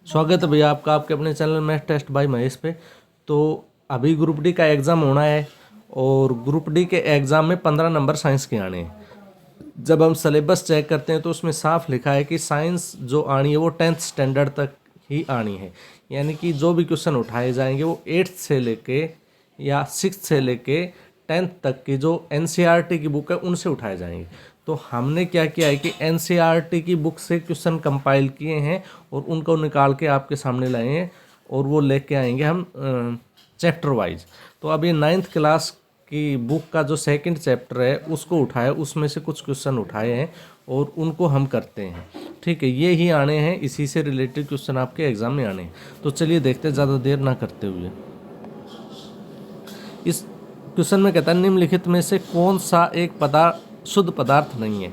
स्वागत है भैया आपका आपके अपने channel math test by Mahesh पे। तो अभी ग्रुप डी का एग्ज़ाम होना है और ग्रुप डी के एग्ज़ाम में 15 नंबर साइंस के आने हैं। जब हम सिलेबस चेक करते हैं तो उसमें साफ लिखा है कि साइंस जो आनी है वो 10th स्टैंडर्ड तक ही आनी है, यानी कि जो भी क्वेश्चन उठाए जाएंगे वो 8th से लेके या 6th से लेके 10th तक की जो एनसीईआरटी की बुक है उनसे उठाए जाएंगे। तो हमने क्या किया है कि एनसीईआरटी की बुक से क्वेश्चन कंपाइल किए हैं और उनको निकाल के आपके सामने लाए हैं और वो लेके आएंगे हम चैप्टर वाइज। तो अभी 9th क्लास की बुक का जो सेकंड चैप्टर है उसको उठाया, उसमें से कुछ क्वेश्चन उठाए हैं और उनको हम करते हैं। ठीक है, ये ही आने हैं, इसी से रिलेटेड क्वेश्चन आपके एग्जाम में आने हैं। तो चलिए देखते हैं ज़्यादा देर ना करते हुए। इस क्वेश्चन में कहता है निम्नलिखित में से कौन सा एक पदार्थ शुद्ध पदार्थ नहीं है।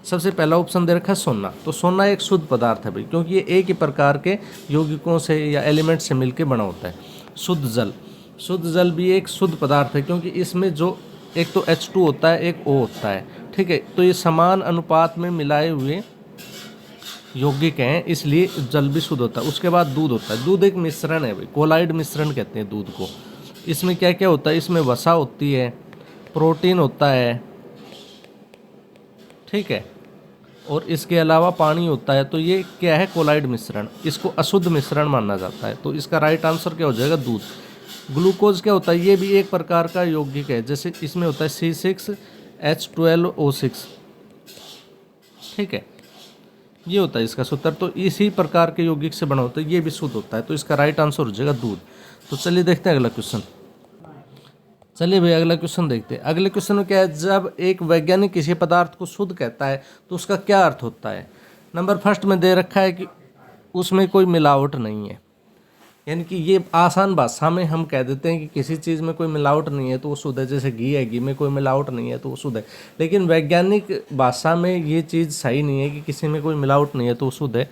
सबसे पहला ऑप्शन दे रखा है सोना। तो सोना एक शुद्ध पदार्थ है भाई, क्योंकि ये एक ही प्रकार के यौगिकों से या एलिमेंट से मिलकर बना होता है। शुद्ध जल भी एक शुद्ध पदार्थ है, क्योंकि इसमें जो एक तो H2 होता है, एक O होता है। ठीक है, तो ये समान अनुपात में मिलाए हुए यौगिक हैं, इसलिए जल भी शुद्ध होता है। उसके बाद दूध होता है। दूध एक मिश्रण है भाई, कोलाइड मिश्रण कहते हैं दूध को। इसमें क्या क्या होता है, इसमें वसा होती है, प्रोटीन होता है, ठीक है, और इसके अलावा पानी होता है। तो ये क्या है, कोलाइड मिश्रण। इसको अशुद्ध मिश्रण माना जाता है। तो इसका राइट आंसर क्या हो जाएगा, दूध। ग्लूकोज क्या होता है, ये भी एक प्रकार का यौगिक है। जैसे इसमें होता है C6H12O6, ठीक है, ये होता है इसका सूत्र। तो इसी प्रकार के यौगिक से बना होता है, ये भी शुद्ध होता है। तो इसका राइट आंसर हो जाएगा दूध। तो चलिए देखते हैं अगला क्वेश्चन। चलिए भाई अगला क्वेश्चन देखते हैं। अगले क्वेश्चन में क्या है, जब एक वैज्ञानिक किसी पदार्थ को शुद्ध कहता है तो उसका क्या अर्थ होता है। नंबर फर्स्ट में दे रखा है कि उसमें कोई मिलावट नहीं है, यानी कि ये आसान भाषा में हम कह देते हैं कि किसी चीज़ में कोई मिलावट नहीं है तो वो शुद्ध है। जैसे घी है, घी में कोई मिलावट नहीं है तो वो शुद्ध है। लेकिन वैज्ञानिक भाषा में ये चीज़ सही नहीं है कि किसी में कोई मिलावट नहीं है तो वो शुद्ध है।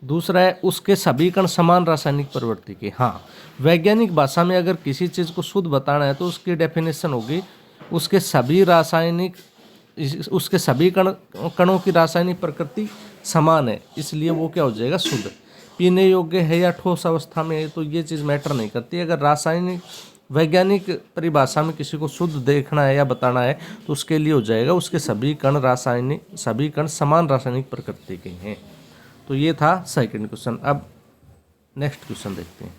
दूसरा है उसके सभी कण समान रासायनिक प्रवृत्ति के। हाँ, वैज्ञानिक भाषा में अगर किसी चीज़ को शुद्ध बताना है तो उसकी डेफिनेशन होगी उसके सभी कणों की रासायनिक प्रकृति समान है, इसलिए वो क्या हो जाएगा, शुद्ध। पीने योग्य है या ठोस अवस्था में है तो ये चीज़ मैटर नहीं करती। अगर वैज्ञानिक परिभाषा में किसी को शुद्ध देखना है या बताना है तो उसके लिए हो जाएगा उसके सभी कण समान रासायनिक प्रकृति के हैं। तो ये था सेकंड क्वेश्चन। अब नेक्स्ट क्वेश्चन देखते हैं।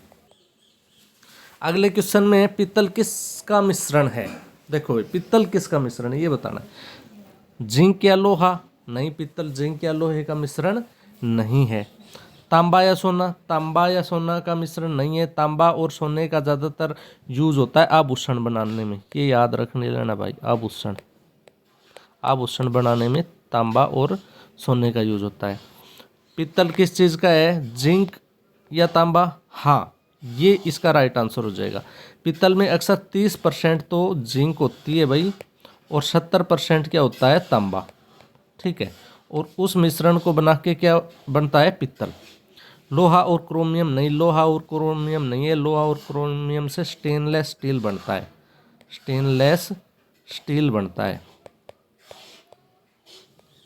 अगले क्वेश्चन में पीतल किसका मिश्रण है। देखो पीतल किसका मिश्रण है ये बताना है। जिंक या लोहा, नहीं, पीतल जिंक या लोहे का मिश्रण नहीं है। तांबा या सोना, तांबा या सोना का मिश्रण नहीं है। तांबा और सोने का ज़्यादातर यूज होता है आभूषण बनाने में, ये याद रखने लेना भाई। आभूषण बनाने में तांबा और सोने का यूज होता है। पीतल किस चीज़ का है, जिंक या तांबा। हाँ, ये इसका राइट आंसर हो जाएगा। पीतल में अक्सर 30% तो जिंक होती है भाई और 70% क्या होता है, तांबा। ठीक है, और उस मिश्रण को बना के क्या बनता है, पीतल। लोहा और क्रोमियम नहीं, लोहा और क्रोमियम नहीं है। लोहा और क्रोमियम से स्टेनलेस स्टील बनता है, स्टेनलेस स्टील बनता है।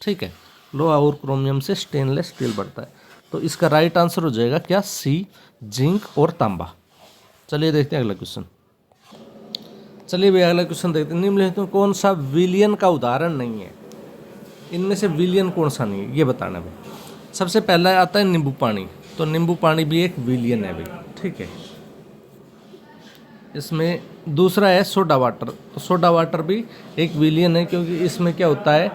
ठीक है, लोहा और क्रोमियम से स्टेनलेस स्टील बनता है। तो इसका राइट आंसर हो जाएगा क्या, सी, जिंक और तांबा। चलिए देखते हैं अगला क्वेश्चन। चलिए भैया अगला क्वेश्चन देखते हैं। निम्नलिखित में कौन सा विलयन का उदाहरण नहीं है। इनमें से विलयन कौन सा नहीं है ये बताना है भाई। सबसे पहला आता है नींबू पानी। तो नींबू पानी भी एक विलयन है भाई, ठीक है। इसमें दूसरा है सोडा वाटर। तो सोडा वाटर भी एक विलयन है, क्योंकि इसमें क्या होता है,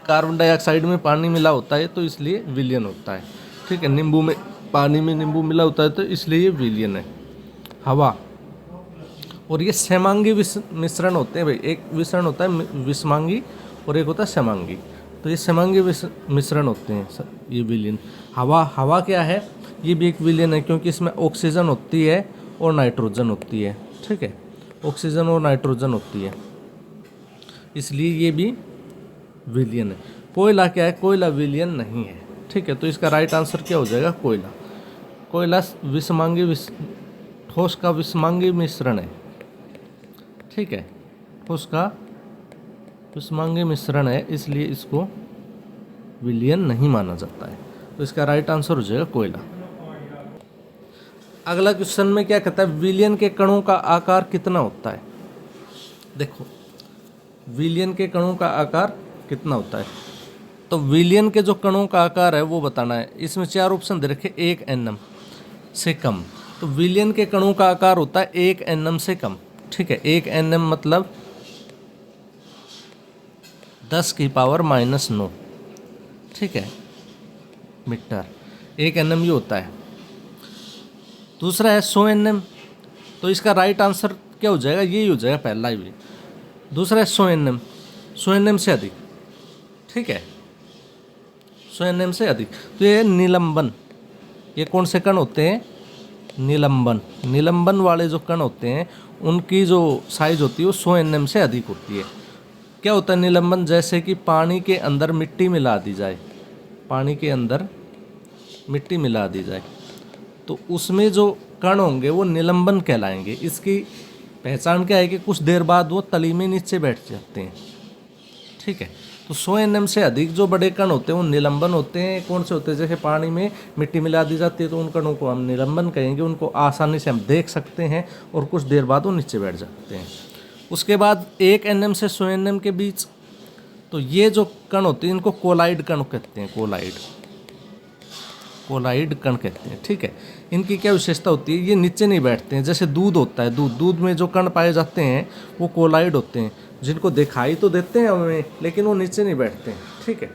कार्बन डाइऑक्साइड में पानी मिला होता है तो इसलिए विलयन होता है। ठीक है, नींबू में पानी में नींबू मिला होता है तो इसलिए ये विलयन है। हवा और ये सैमांगी मिश्रण होते हैं भाई। एक मिश्रण होता है विषमांगी और एक होता है सैमांगी। तो ये सैमांगी मिश्रण होते हैं ये विलयन। हवा क्या है, ये भी एक विलयन है, क्योंकि इसमें ऑक्सीजन होती है और नाइट्रोजन होती है। ठीक है, ऑक्सीजन और नाइट्रोजन होती है, इसलिए ये भी विलयन है। कोयला क्या है, कोयला विलयन नहीं है। ठीक है, तो इसका राइट आंसर क्या हो जाएगा, कोयला। कोयला ठोस का विषमांगी मिश्रण है। ठीक है, ठोस का विषमांगी मिश्रण है, इसलिए इसको विलयन नहीं माना जाता है। तो इसका राइट आंसर हो जाएगा कोयला। अगला क्वेश्चन में क्या कहता है, विलियन के कणों का आकार कितना होता है। देखो विलियन के कणों का आकार कितना होता है, तो विलियन के जो कणों का आकार है वो बताना है। इसमें 4 ऑप्शन दे रखे, 1 nm से कम। तो विलियन के कणों का आकार होता है 1 nm से कम। ठीक है, 1 nm मतलब 10⁻⁻9। ठीक है, मीटर। 1 nm ये होता है। दूसरा है 100 nm, तो इसका राइट आंसर क्या हो जाएगा, यही हो जाएगा पहला ही भी। दूसरा है 100 nm, 100 nm से अधिक। ठीक है, 100 nm से अधिक। तो ये निलंबन, ये कौन से कण होते हैं, निलंबन। निलंबन वाले जो कण होते हैं उनकी जो साइज होती है वो 100 nm से अधिक होती है। क्या होता है निलंबन, जैसे कि पानी के अंदर मिट्टी मिला दी जाए, पानी के अंदर मिट्टी मिला दी जाए तो उसमें जो कण होंगे वो निलंबन कहलाएंगे। इसकी पहचान क्या है कि कुछ देर बाद वो तली में नीचे बैठ जाते हैं। ठीक है, तो 100 nm से अधिक जो बड़े कण होते हैं वो निलंबन होते हैं। कौन से होते हैं, जैसे पानी में मिट्टी मिला दी जाती है तो उन कणों को हम निलंबन कहेंगे। उनको आसानी से हम देख सकते हैं और कुछ देर बाद वो नीचे बैठ जाते हैं। उसके बाद 1 nm से 100 nm के बीच, तो ये जो कण होते हैं इनको कोलाइड कण कहते हैं। कोलाइड कण कहते हैं। ठीक है, इनकी क्या विशेषता होती है, ये नीचे नहीं बैठते हैं। जैसे दूध होता है, दूध में जो कण पाए जाते हैं वो कोलाइड होते हैं, जिनको दिखाई तो देते हैं हमें लेकिन वो नीचे नहीं बैठते हैं। ठीक है,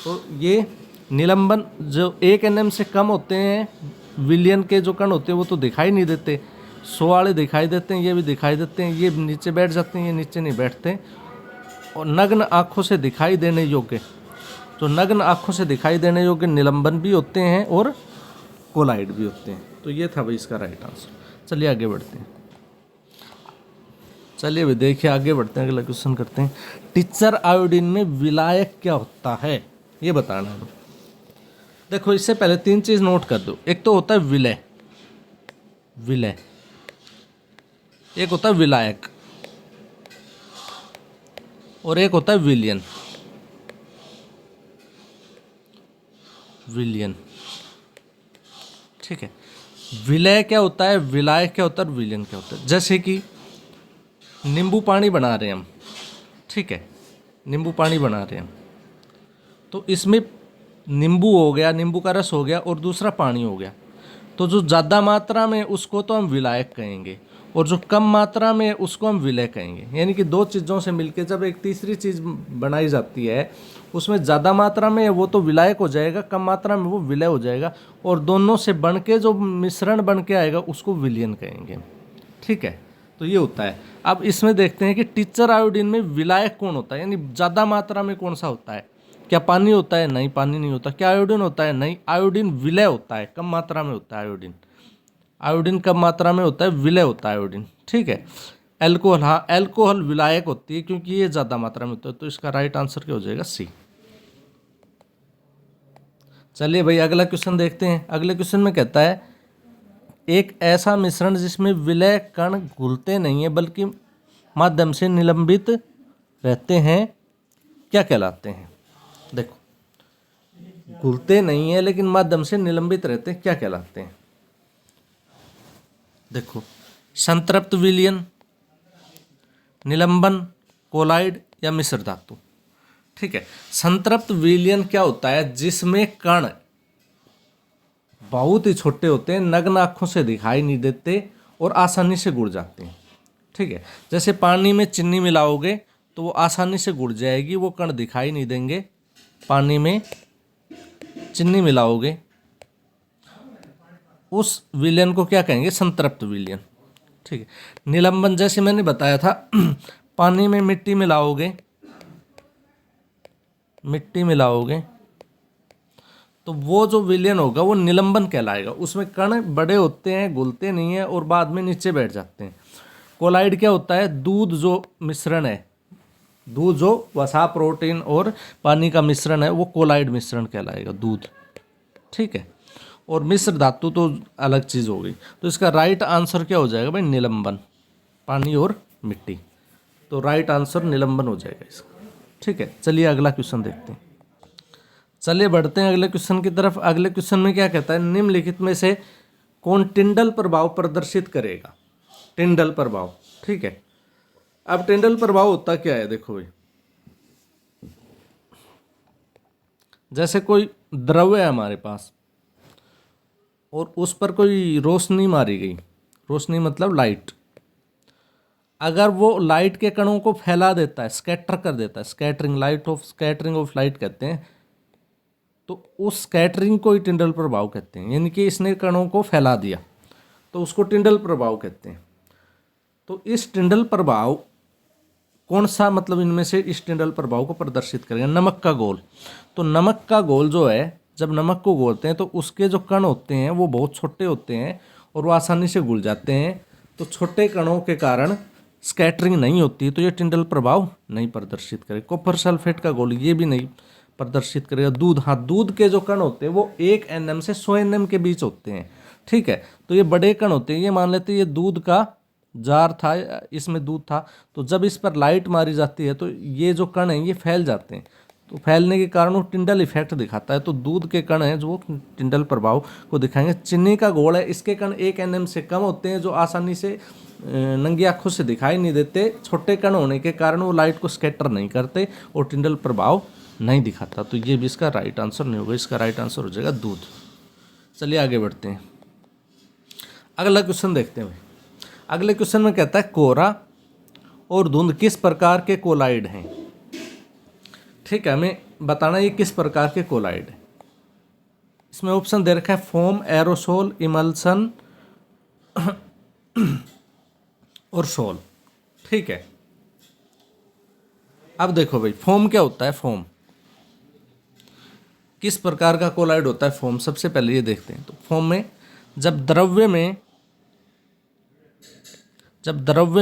तो ये निलंबन जो 1 nm से कम होते हैं, विलियन के जो कण होते हैं वो तो दिखाई नहीं देते। 100 वाले दिखाई देते हैं, ये भी दिखाई देते हैं, ये नीचे बैठ जाते हैं, ये नीचे नहीं बैठते। और नग्न आँखों से दिखाई देने योग्य, तो नग्न आँखों से दिखाई देने योग्य निलंबन भी होते हैं और कोलाइड भी होते हैं। तो ये था भाई इसका राइट आंसर। चलिए आगे बढ़ते हैं। चलिए भाई देखिए आगे बढ़ते हैं, अगला क्वेश्चन करते हैं। टिचर आयोडीन में विलायक क्या होता है, ये बताना है। देखो इससे पहले 3 चीज़ नोट कर दो। एक तो होता है विलय, एक होता है विलायक और एक होता है विलियन। ठीक है, विलय क्या होता है, विलायक क्या होता है और विलियन क्या होता है। जैसे कि नींबू पानी बना रहे हैं हम। ठीक है, नींबू पानी बना रहे हैं हम, तो इसमें नींबू हो गया, नींबू का रस हो गया और दूसरा पानी हो गया। तो जो ज़्यादा मात्रा में उसको तो हम विलायक कहेंगे और जो कम मात्रा में उसको हम विलय कहेंगे। यानी कि 2 चीज़ों से मिलकर जब एक तीसरी चीज़ बनाई जाती है उसमें ज़्यादा मात्रा में वो तो विलायक हो जाएगा, कम मात्रा में वो विलय हो जाएगा, और दोनों से बन के जो मिश्रण बन के आएगा उसको विलियन कहेंगे। ठीक है, तो ये होता है। अब इसमें देखते हैं कि टिचर आयोडीन में विलायक कौन होता है, यानी ज़्यादा मात्रा में कौन सा होता है। क्या पानी होता है, नहीं पानी नहीं होता। क्या आयोडीन होता है, नहीं, आयोडीन विलय होता है, कम मात्रा में होता है आयोडीन कम मात्रा में होता है, विलय होता है आयोडीन। ठीक है, एल्कोहल, हाँ एल्कोहल विलायक होती है क्योंकि ये ज़्यादा मात्रा में होता है। तो इसका राइट आंसर क्या हो जाएगा, सी। चलिए भाई अगला क्वेश्चन देखते हैं। अगले क्वेश्चन में कहता है एक ऐसा मिश्रण जिसमें विलय कण घुलते नहीं है बल्कि माध्यम से निलंबित रहते हैं, क्या कहलाते हैं। देखो घुलते नहीं है लेकिन माध्यम से निलंबित रहते हैं, क्या कहलाते हैं। देखो संतृप्त विलयन, निलंबन, कोलाइड या मिश्र धातु। ठीक है, संतृप्त विलयन क्या होता है, जिसमें कण बहुत ही छोटे होते हैं, नग्न आँखों से दिखाई नहीं देते और आसानी से गुड़ जाते हैं। ठीक है, जैसे पानी में चीनी मिलाओगे तो वो आसानी से गुड़ जाएगी, वो कण दिखाई नहीं देंगे। पानी में चीनी मिलाओगे उस विलयन को क्या कहेंगे, संतृप्त विलयन। ठीक है, निलंबन जैसे मैंने बताया था पानी में मिट्टी मिलाओगे तो वो जो विलयन होगा वो निलंबन कहलाएगा। उसमें कण बड़े होते हैं, घुलते नहीं है और बाद में नीचे बैठ जाते हैं। कोलाइड क्या होता है, दूध जो मिश्रण है, दूध जो वसा, प्रोटीन और पानी का मिश्रण है वो कोलाइड मिश्रण कहलाएगा, दूध। ठीक है, और मिश्र धातु तो अलग चीज़ हो गई। तो इसका राइट आंसर क्या हो जाएगा भाई, निलंबन, पानी और मिट्टी। तो राइट आंसर निलंबन हो जाएगा इसका। ठीक है, चलिए अगला क्वेश्चन देखते हैं। चलिए बढ़ते हैं अगले क्वेश्चन की तरफ। अगले क्वेश्चन में क्या कहता है, निम्नलिखित में से कौन टिंडल प्रभाव प्रदर्शित करेगा। टिंडल प्रभाव, ठीक है। अब टिंडल प्रभाव होता क्या है, देखो भाई, जैसे कोई द्रव्य है हमारे पास और उस पर कोई रोशनी मारी गई, रोशनी मतलब लाइट, अगर वो लाइट के कणों को फैला देता है, स्कैटर कर देता है, स्कैटरिंग ऑफ लाइट कहते हैं, तो उस स्कैटरिंग को ही टिंडल प्रभाव कहते हैं। यानी कि इसने कणों को फैला दिया तो उसको टिंडल प्रभाव कहते हैं। तो इस टिंडल प्रभाव कौन सा, मतलब इनमें से इस टिंडल प्रभाव को प्रदर्शित करेगा, नमक का घोल। तो नमक का घोल जो है, जब नमक को घोलते हैं तो उसके जो कण होते हैं वो बहुत छोटे होते हैं और वो आसानी से घुल जाते हैं। तो छोटे कणों के कारण स्कैटरिंग नहीं होती, तो ये टिंडल प्रभाव नहीं प्रदर्शित करेगा। कॉपर सल्फेट का घोल ये भी नहीं प्रदर्शित करेगा। दूध, हाँ, दूध के जो कण होते हैं वो 1 nm से 100 nm के बीच होते हैं, ठीक है। तो ये बड़े कण होते हैं। ये मान लेते हैं ये दूध का जार था, इसमें दूध था, तो जब इस पर लाइट मारी जाती है तो ये जो कण हैं ये फैल जाते हैं, तो फैलने के कारण वो टिंडल इफेक्ट दिखाता है। तो दूध के कण हैं जो वो टिंडल प्रभाव को दिखाएंगे। चीनी का घोल है, इसके कण 1 nm से कम होते हैं, जो आसानी से नंगी आंखों से दिखाई नहीं देते। छोटे कण होने के कारण वो लाइट को स्कैटर नहीं करते और टिंडल प्रभाव नहीं दिखाता। तो ये भी इसका राइट आंसर नहीं होगा। इसका राइट आंसर हो जाएगा दूध। चलिए आगे बढ़ते हैं, अगला क्वेश्चन देखते हैं। अगले क्वेश्चन में कहता है कोहरा और धुंध किस प्रकार के कोलाइड हैं, ठीक है। हमें बताना ये किस प्रकार के कोलाइड है। इसमें ऑप्शन दे रखा है फोम, एरोसोल, इमल्सन और सोल, ठीक है। अब देखो भाई, फोम क्या होता है। फोम किस प्रकार का कोलाइड होता है। फोम सबसे पहले ये देखते हैं। तो फोम में जब द्रव्य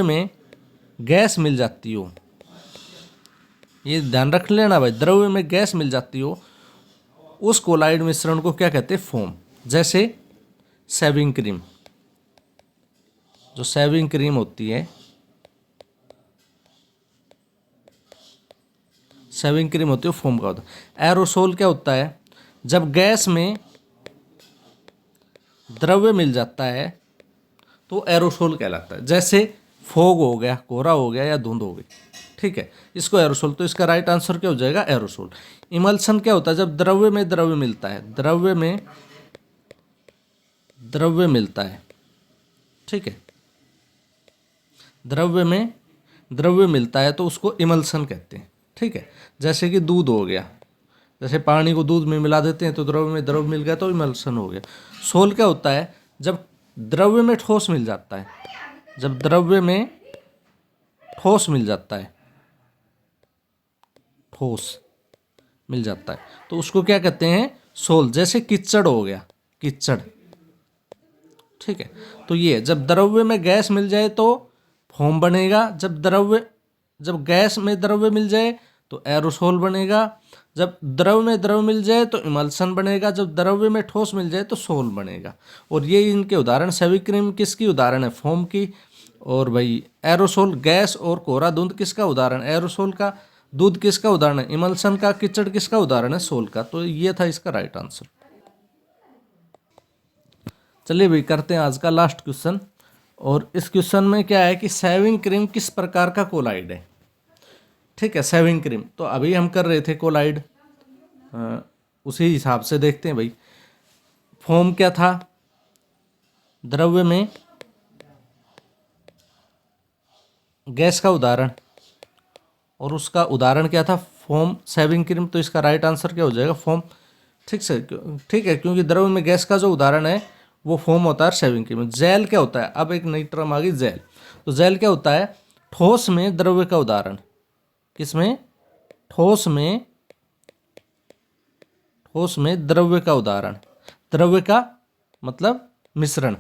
में गैस मिल जाती हो, ये ध्यान रख लेना भाई, द्रव्य में गैस मिल जाती हो, उस कोलाइड मिश्रण को क्या कहते हैं, फोम। जैसे शेविंग क्रीम, जो शेविंग क्रीम होती है, शेविंग क्रीम होती है, फोम का होता है। एरोसोल क्या होता है, जब गैस में द्रव्य मिल जाता है तो एरोसोल कहलाता है। जैसे फोग हो गया, कोहरा हो गया या धुंध हो गई, ठीक है, इसको एरोसोल। तो इसका राइट आंसर क्या हो जाएगा, एरोसोल। इमल्सन क्या होता है, जब द्रव्य में द्रव्य मिलता है, द्रव्य में द्रव्य मिलता है, ठीक है, द्रव्य में द्रव्य मिलता है तो उसको इमल्सन कहते हैं, ठीक है। जैसे कि दूध हो गया, जैसे पानी को दूध में मिला देते हैं तो द्रव्य में द्रव्य मिल गया तो इमल्सन हो गया। सोल क्या होता है, जब द्रव्य में ठोस मिल जाता है, जब द्रव्य में ठोस मिल जाता है, ठोस मिल जाता है तो उसको क्या कहते हैं, सोल। जैसे कीचड़ हो गया, कीचड़, ठीक है। तो ये जब द्रव्य में गैस मिल जाए तो फोम बनेगा, जब गैस में द्रव्य मिल जाए तो एरोसोल बनेगा, जब द्रव्य में द्रव्य मिल जाए तो इमल्सन बनेगा, जब द्रव्य में ठोस मिल जाए तो सोल बनेगा। और ये इनके उदाहरण, शेविंग क्रीम किसकी उदाहरण है, फोम की। और भाई एरोसोल, गैस और कोहरा धुंध किसका उदाहरण, एरोसोल का। दूध किसका उदाहरण है, इमल्सन का। कीचड़ किसका उदाहरण है, सोल का। तो ये था इसका राइट आंसर। चलिए भाई करते हैं आज का लास्ट क्वेश्चन। और इस क्वेश्चन में क्या है कि शेविंग क्रीम किस प्रकार का कोलाइड है, ठीक है। शेविंग क्रीम तो अभी हम कर रहे थे कोलाइड, उसी हिसाब से देखते हैं भाई। फोम क्या था, द्रव्य में गैस का उदाहरण, और उसका उदाहरण क्या था, फोम, शेविंग क्रीम। तो इसका राइट आंसर क्या हो जाएगा, फोम, ठीक है, क्योंकि द्रव्य में गैस का जो उदाहरण है वो फोम होता है शेविंग क्रीम। जेल क्या होता है, अब एक नई टर्म आ गई, जेल। तो जेल क्या होता है, ठोस में द्रव्य का उदाहरण। किसमें, ठोस में द्रव्य का उदाहरण। द्रव्य का मतलब मिश्रण,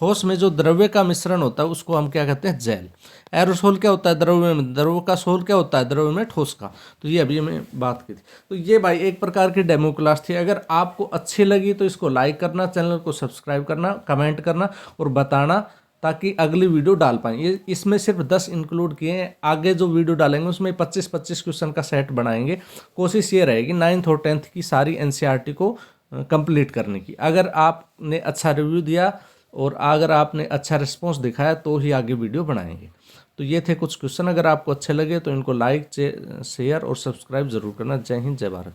ठोस में जो द्रव्य का मिश्रण होता है उसको हम क्या कहते हैं, जेल। एरोसोल क्या होता है, द्रव्य में द्रव्य का। सोल क्या होता है, द्रव्य में ठोस का। तो ये अभी हमें बात की थी। तो ये भाई एक प्रकार की डेमो क्लास थी। अगर आपको अच्छी लगी तो इसको लाइक करना, चैनल को सब्सक्राइब करना, कमेंट करना और बताना ताकि अगली वीडियो डाल पाएँ। ये इसमें सिर्फ 10 इंक्लूड किए हैं, आगे जो वीडियो डालेंगे उसमें 25-25 क्वेश्चन का सेट बनाएंगे। कोशिश ये रहेगी 9th और 10th की सारी एनसीईआरटी को कंप्लीट करने की। अगर आपने अच्छा रिव्यू दिया और अगर आपने अच्छा रिस्पॉन्स दिखाया तो ही आगे वीडियो बनाएंगे। तो ये थे कुछ क्वेश्चन, अगर आपको अच्छे लगे तो इनको लाइक शेयर और सब्सक्राइब जरूर करना। जय हिंद, जय भारत।